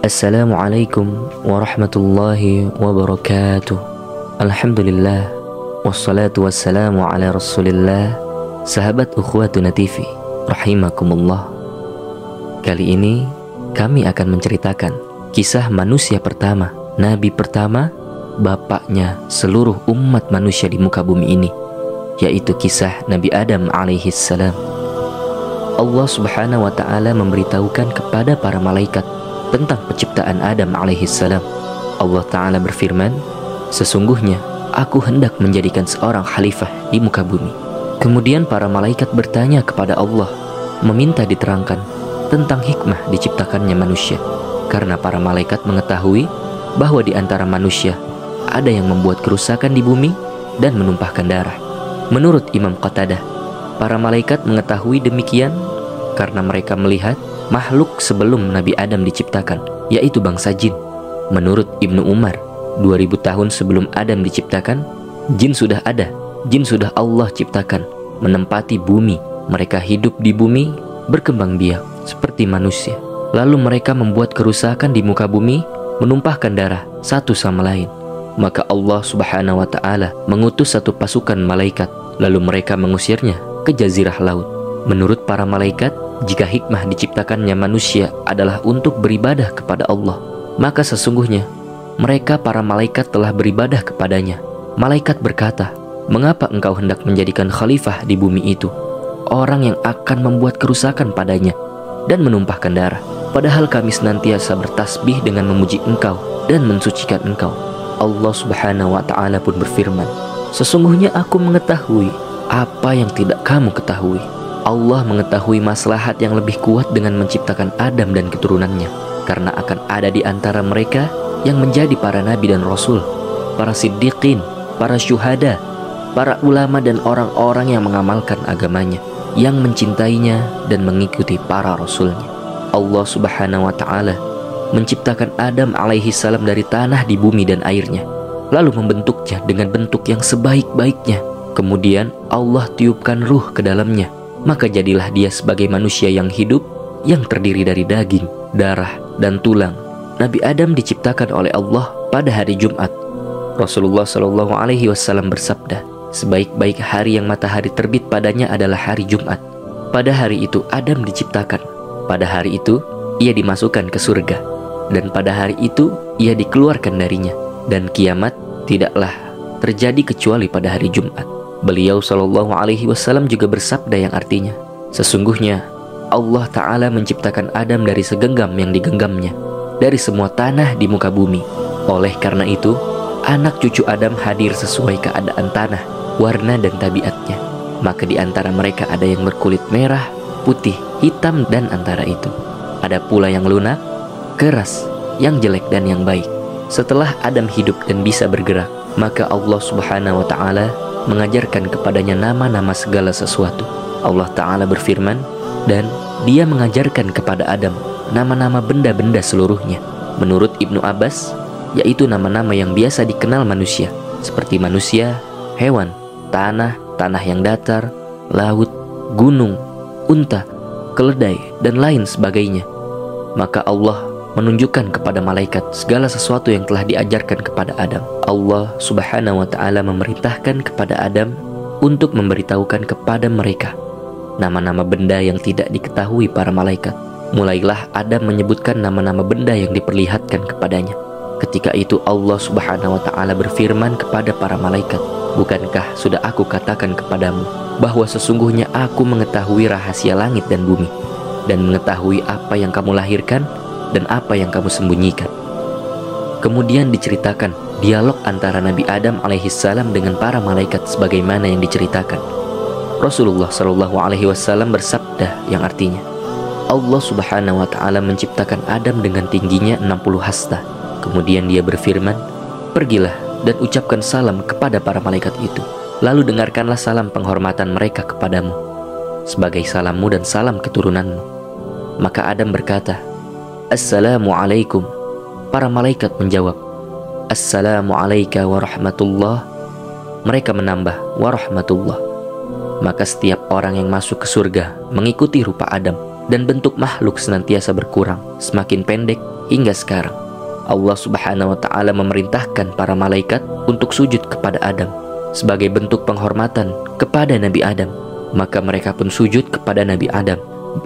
Assalamualaikum warahmatullahi wabarakatuh. Alhamdulillah, wassalatu wassalamu ala rasulillah. Sahabat Ukhwatuna TV, rahimakumullah. Kali ini kami akan menceritakan kisah manusia pertama, nabi pertama, bapaknya seluruh umat manusia di muka bumi ini, yaitu kisah Nabi Adam alaihi salam. Allah subhanahu wa ta'ala memberitahukan kepada para malaikat tentang penciptaan Adam alaihi salam. Allah ta'ala berfirman, sesungguhnya aku hendak menjadikan seorang khalifah di muka bumi. Kemudian para malaikat bertanya kepada Allah, meminta diterangkan tentang hikmah diciptakannya manusia, karena para malaikat mengetahui bahwa di antara manusia ada yang membuat kerusakan di bumi dan menumpahkan darah. Menurut Imam Qatadah, para malaikat mengetahui demikian karena mereka melihat makhluk sebelum Nabi Adam diciptakan, yaitu bangsa jin. Menurut Ibnu Umar, 2000 tahun sebelum Adam diciptakan, jin sudah ada. Jin sudah Allah ciptakan, menempati bumi. Mereka hidup di bumi, berkembang biak seperti manusia. Lalu mereka membuat kerusakan di muka bumi, menumpahkan darah satu sama lain. Maka Allah subhanahu wa ta'ala mengutus satu pasukan malaikat, lalu mereka mengusirnya ke jazirah laut. Menurut para malaikat, jika hikmah diciptakannya manusia adalah untuk beribadah kepada Allah, maka sesungguhnya mereka para malaikat telah beribadah kepadanya. Malaikat berkata, mengapa engkau hendak menjadikan khalifah di bumi itu orang yang akan membuat kerusakan padanya dan menumpahkan darah, padahal kami senantiasa bertasbih dengan memuji engkau dan mensucikan engkau. Allah subhanahu wa ta'ala pun berfirman, sesungguhnya aku mengetahui apa yang tidak kamu ketahui. Allah mengetahui maslahat yang lebih kuat dengan menciptakan Adam dan keturunannya, karena akan ada di antara mereka yang menjadi para nabi dan rasul, para siddiqin, para syuhada, para ulama dan orang-orang yang mengamalkan agamanya, yang mencintainya dan mengikuti para rasulnya. Allah subhanahu wa ta'ala menciptakan Adam alaihi salam dari tanah di bumi dan airnya, lalu membentuknya dengan bentuk yang sebaik-baiknya. Kemudian Allah tiupkan ruh ke dalamnya, maka jadilah dia sebagai manusia yang hidup, yang terdiri dari daging, darah, dan tulang. Nabi Adam diciptakan oleh Allah pada hari Jumat. Rasulullah Shallallahu Alaihi Wasallam bersabda, sebaik-baik hari yang matahari terbit padanya adalah hari Jumat. Pada hari itu Adam diciptakan. Pada hari itu ia dimasukkan ke surga, dan pada hari itu ia dikeluarkan darinya. Dan kiamat tidaklah terjadi kecuali pada hari Jumat. Beliau Shallallahu Alaihi Wasallam juga bersabda yang artinya, sesungguhnya Allah Ta'ala menciptakan Adam dari segenggam yang digenggamnya, dari semua tanah di muka bumi. Oleh karena itu, anak cucu Adam hadir sesuai keadaan tanah, warna dan tabiatnya. Maka di antara mereka ada yang berkulit merah, putih, hitam, dan antara itu ada pula yang lunak, keras, yang jelek dan yang baik. Setelah Adam hidup dan bisa bergerak, maka Allah Subhanahu wa ta'ala mengajarkan kepadanya nama-nama segala sesuatu. Allah Ta'ala berfirman, dan dia mengajarkan kepada Adam nama-nama benda-benda seluruhnya. Menurut Ibnu Abbas, yaitu nama-nama yang biasa dikenal manusia, seperti manusia, hewan, tanah, tanah yang datar, laut, gunung, unta, keledai, dan lain sebagainya. Maka Allah menunjukkan kepada malaikat segala sesuatu yang telah diajarkan kepada Adam. Allah subhanahu wa ta'ala memerintahkan kepada Adam untuk memberitahukan kepada mereka nama-nama benda yang tidak diketahui para malaikat. Mulailah Adam menyebutkan nama-nama benda yang diperlihatkan kepadanya. Ketika itu Allah subhanahu wa ta'ala berfirman kepada para malaikat, bukankah sudah aku katakan kepadamu bahwa sesungguhnya aku mengetahui rahasia langit dan bumi, dan mengetahui apa yang kamu lahirkan dan apa yang kamu sembunyikan. Kemudian diceritakan dialog antara Nabi Adam alaihissalam dengan para malaikat sebagaimana yang diceritakan. Rasulullah Shallallahu Alaihi Wasallam bersabda yang artinya, Allah Subhanahu Wa Taala menciptakan Adam dengan tingginya 60 hasta. Kemudian dia berfirman, pergilah dan ucapkan salam kepada para malaikat itu. Lalu dengarkanlah salam penghormatan mereka kepadamu, sebagai salammu dan salam keturunanmu. Maka Adam berkata, Assalamualaikum. Para malaikat menjawab, Assalamualaikum warahmatullah. Mereka menambah, warahmatullah. Maka setiap orang yang masuk ke surga mengikuti rupa Adam, dan bentuk makhluk senantiasa berkurang, semakin pendek hingga sekarang. Allah Subhanahu wa Ta'ala memerintahkan para malaikat untuk sujud kepada Adam sebagai bentuk penghormatan kepada Nabi Adam. Maka mereka pun sujud kepada Nabi Adam.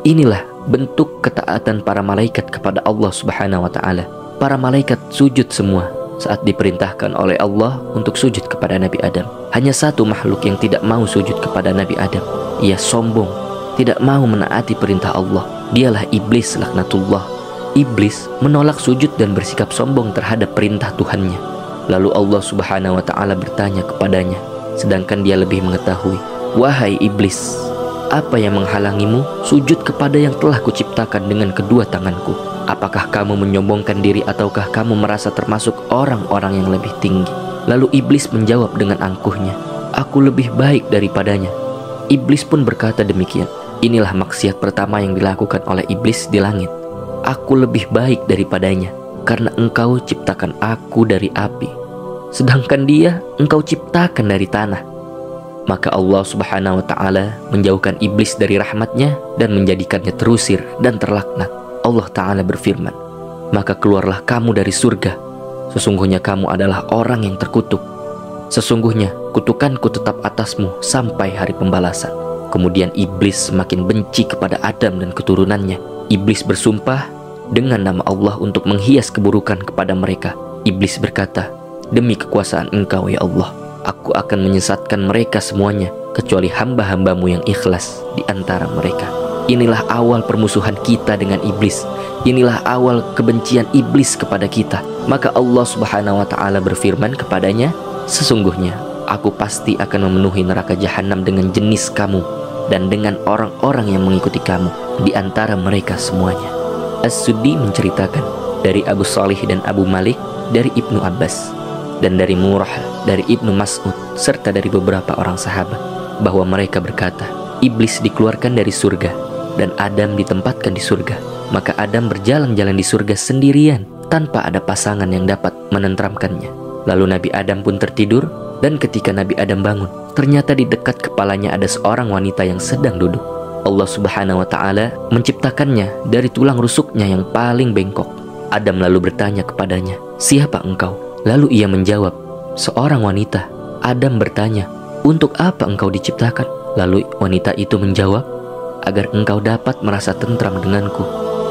Inilah bentuk ketaatan para malaikat kepada Allah Subhanahu wa Ta'ala. Para malaikat sujud semua saat diperintahkan oleh Allah untuk sujud kepada Nabi Adam. Hanya satu makhluk yang tidak mau sujud kepada Nabi Adam. Ia sombong, tidak mau menaati perintah Allah. Dialah iblis laknatullah. Iblis menolak sujud dan bersikap sombong terhadap perintah Tuhannya. Lalu Allah Subhanahu wa Ta'ala bertanya kepadanya, sedangkan dia lebih mengetahui, "Wahai iblis, apa yang menghalangimu sujud kepada yang telah kuciptakan dengan kedua tanganku? Apakah kamu menyombongkan diri ataukah kamu merasa termasuk orang-orang yang lebih tinggi?" Lalu iblis menjawab dengan angkuhnya, "Aku lebih baik daripadanya." Iblis pun berkata demikian. Inilah maksiat pertama yang dilakukan oleh iblis di langit. "Aku lebih baik daripadanya, karena engkau ciptakan aku dari api, sedangkan dia engkau ciptakan dari tanah." Maka Allah Subhanahu wa Ta'ala menjauhkan iblis dari rahmatnya dan menjadikannya terusir dan terlaknat. Allah Ta'ala berfirman, "Maka keluarlah kamu dari surga. Sesungguhnya kamu adalah orang yang terkutuk. Sesungguhnya kutukanku tetap atasmu sampai hari pembalasan." Kemudian iblis semakin benci kepada Adam dan keturunannya. Iblis bersumpah dengan nama Allah untuk menghias keburukan kepada mereka. Iblis berkata, "Demi kekuasaan Engkau ya Allah, aku akan menyesatkan mereka semuanya kecuali hamba-hambamu yang ikhlas di antara mereka." Inilah awal permusuhan kita dengan iblis. Inilah awal kebencian iblis kepada kita. Maka Allah Subhanahu wa Ta'ala berfirman kepadanya, "Sesungguhnya aku pasti akan memenuhi neraka jahanam dengan jenis kamu dan dengan orang-orang yang mengikuti kamu di antara mereka semuanya." As-Suddi menceritakan dari Abu Salih dan Abu Malik, dari Ibnu Abbas, dan dari Murrah, dari Ibnu Mas'ud, serta dari beberapa orang sahabat, bahwa mereka berkata, iblis dikeluarkan dari surga dan Adam ditempatkan di surga. Maka Adam berjalan-jalan di surga sendirian tanpa ada pasangan yang dapat menenteramkannya. Lalu Nabi Adam pun tertidur, dan ketika Nabi Adam bangun, ternyata di dekat kepalanya ada seorang wanita yang sedang duduk. Allah Subhanahu wa Ta'ala menciptakannya dari tulang rusuknya yang paling bengkok. Adam lalu bertanya kepadanya, "Siapa engkau?" Lalu ia menjawab, "Seorang wanita." Adam bertanya, "Untuk apa engkau diciptakan?" Lalu wanita itu menjawab, "Agar engkau dapat merasa tentram denganku."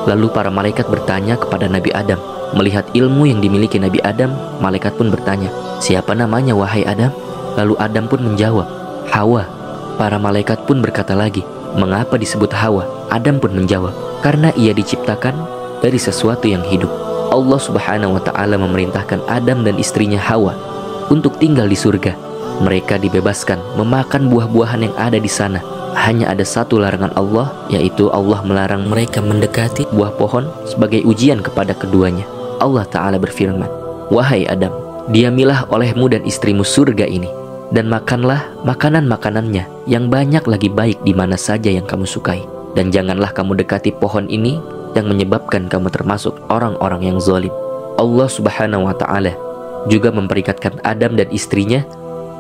Lalu para malaikat bertanya kepada Nabi Adam. Melihat ilmu yang dimiliki Nabi Adam, malaikat pun bertanya, "Siapa namanya wahai Adam?" Lalu Adam pun menjawab, "Hawa." Para malaikat pun berkata lagi, "Mengapa disebut Hawa?" Adam pun menjawab, "Karena ia diciptakan dari sesuatu yang hidup." Allah Subhanahu wa Ta'ala memerintahkan Adam dan istrinya Hawa untuk tinggal di surga. Mereka dibebaskan memakan buah-buahan yang ada di sana. Hanya ada satu larangan Allah, yaitu Allah melarang mereka mendekati buah pohon sebagai ujian kepada keduanya. Allah Ta'ala berfirman, "Wahai Adam, diamilah olehmu dan istrimu surga ini, dan makanlah makanan-makanannya yang banyak lagi baik di mana saja yang kamu sukai. Dan janganlah kamu dekati pohon ini yang menyebabkan kamu termasuk orang-orang yang zalim." Allah Subhanahu wa Ta'ala juga memperingatkan Adam dan istrinya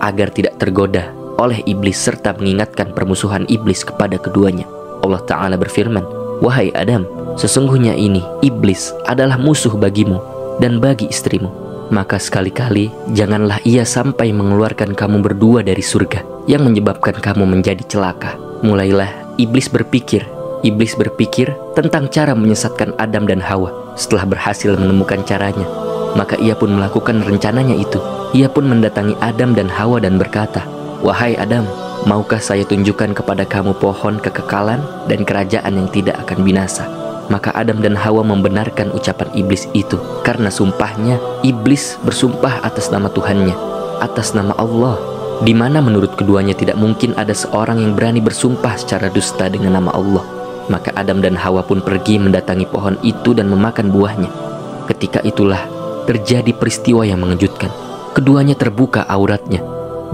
agar tidak tergoda oleh iblis serta mengingatkan permusuhan iblis kepada keduanya. Allah Ta'ala berfirman, "Wahai Adam, sesungguhnya ini iblis adalah musuh bagimu dan bagi istrimu. Maka sekali-kali janganlah ia sampai mengeluarkan kamu berdua dari surga yang menyebabkan kamu menjadi celaka." Mulailah iblis berpikir tentang cara menyesatkan Adam dan Hawa. Setelah berhasil menemukan caranya, maka ia pun melakukan rencananya itu. Ia pun mendatangi Adam dan Hawa dan berkata, "Wahai Adam, maukah saya tunjukkan kepada kamu pohon kekekalan dan kerajaan yang tidak akan binasa?" Maka Adam dan Hawa membenarkan ucapan iblis itu. Karena sumpahnya, iblis bersumpah atas nama Tuhannya, atas nama Allah, di mana menurut keduanya tidak mungkin ada seorang yang berani bersumpah secara dusta dengan nama Allah. Maka Adam dan Hawa pun pergi mendatangi pohon itu dan memakan buahnya. Ketika itulah terjadi peristiwa yang mengejutkan. Keduanya terbuka auratnya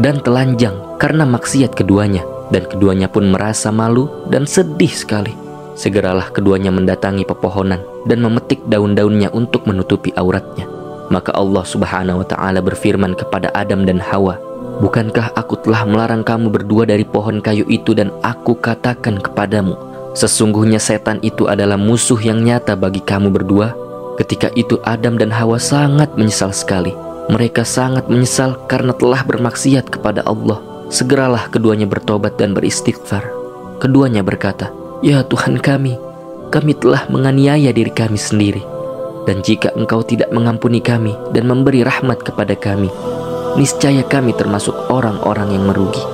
dan telanjang karena maksiat keduanya, dan keduanya pun merasa malu dan sedih sekali. Segeralah keduanya mendatangi pepohonan dan memetik daun-daunnya untuk menutupi auratnya. Maka Allah Subhanahu wa Ta'ala berfirman kepada Adam dan Hawa, "Bukankah aku telah melarang kamu berdua dari pohon kayu itu dan aku katakan kepadamu Sesungguhnya setan itu adalah musuh yang nyata bagi kamu berdua. Ketika itu Adam dan Hawa sangat menyesal sekali. Mereka sangat menyesal karena telah bermaksiat kepada Allah. Segeralah keduanya bertobat dan beristighfar. Keduanya berkata, "Ya Tuhan kami telah menganiaya diri kami sendiri. Dan jika Engkau tidak mengampuni kami dan memberi rahmat kepada kami, niscaya kami termasuk orang-orang yang merugi."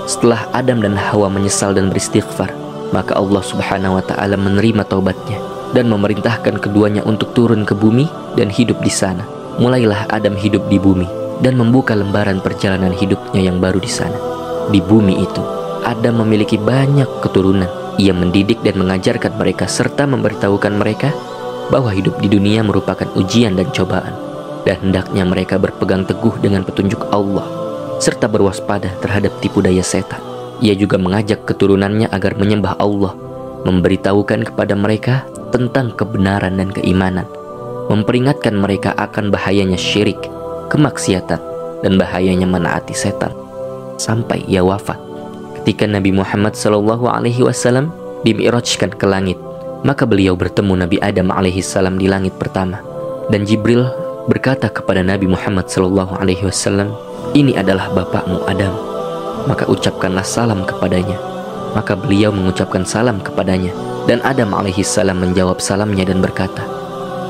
Setelah Adam dan Hawa menyesal dan beristighfar, maka Allah Subhanahu wa Ta'ala menerima taubatnya dan memerintahkan keduanya untuk turun ke bumi dan hidup di sana. Mulailah Adam hidup di bumi dan membuka lembaran perjalanan hidupnya yang baru di sana. Di bumi itu, Adam memiliki banyak keturunan. Ia mendidik dan mengajarkan mereka serta memberitahukan mereka bahwa hidup di dunia merupakan ujian dan cobaan, dan hendaknya mereka berpegang teguh dengan petunjuk Allah serta berwaspada terhadap tipu daya setan. Ia juga mengajak keturunannya agar menyembah Allah, memberitahukan kepada mereka tentang kebenaran dan keimanan, memperingatkan mereka akan bahayanya syirik, kemaksiatan, dan bahayanya menaati setan, sampai ia wafat. Ketika Nabi Muhammad SAW dimi'rajkan ke langit, maka beliau bertemu Nabi Adam alaihissalam di langit pertama. Dan Jibril berkata kepada Nabi Muhammad SAW, "Ini adalah bapakmu Adam, maka ucapkanlah salam kepadanya." Maka beliau mengucapkan salam kepadanya, dan Adam alaihissalam menjawab salamnya dan berkata,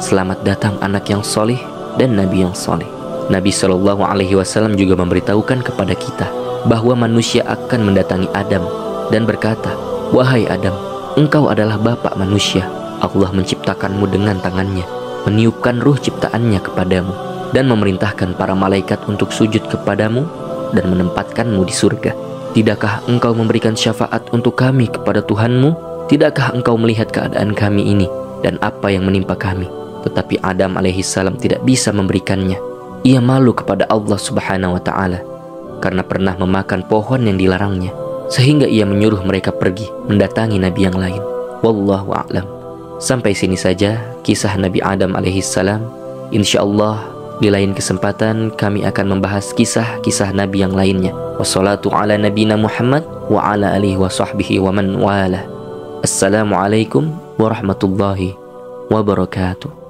"Selamat datang anak yang soleh dan Nabi yang soleh." Nabi SAW juga memberitahukan kepada kita bahwa manusia akan mendatangi Adam dan berkata, "Wahai Adam, engkau adalah bapak manusia. Allah menciptakanmu dengan tangannya, meniupkan ruh ciptaannya kepadamu, dan memerintahkan para malaikat untuk sujud kepadamu dan menempatkanmu di surga. Tidakkah engkau memberikan syafaat untuk kami kepada Tuhanmu? Tidakkah engkau melihat keadaan kami ini dan apa yang menimpa kami?" Tetapi Adam alaihissalam tidak bisa memberikannya. Ia malu kepada Allah Subhanahu wa Ta'ala karena pernah memakan pohon yang dilarangnya, sehingga ia menyuruh mereka pergi mendatangi nabi yang lain. Wallahu a'lam. Sampai sini saja kisah Nabi Adam alaihissalam. Insyaallah di lain kesempatan kami akan membahas kisah-kisah nabi yang lainnya. Wassalatu ala nabina Muhammad wa ala alihi wa sahbihi wa man wala. Assalamualaikum warahmatullahi wabarakatuh.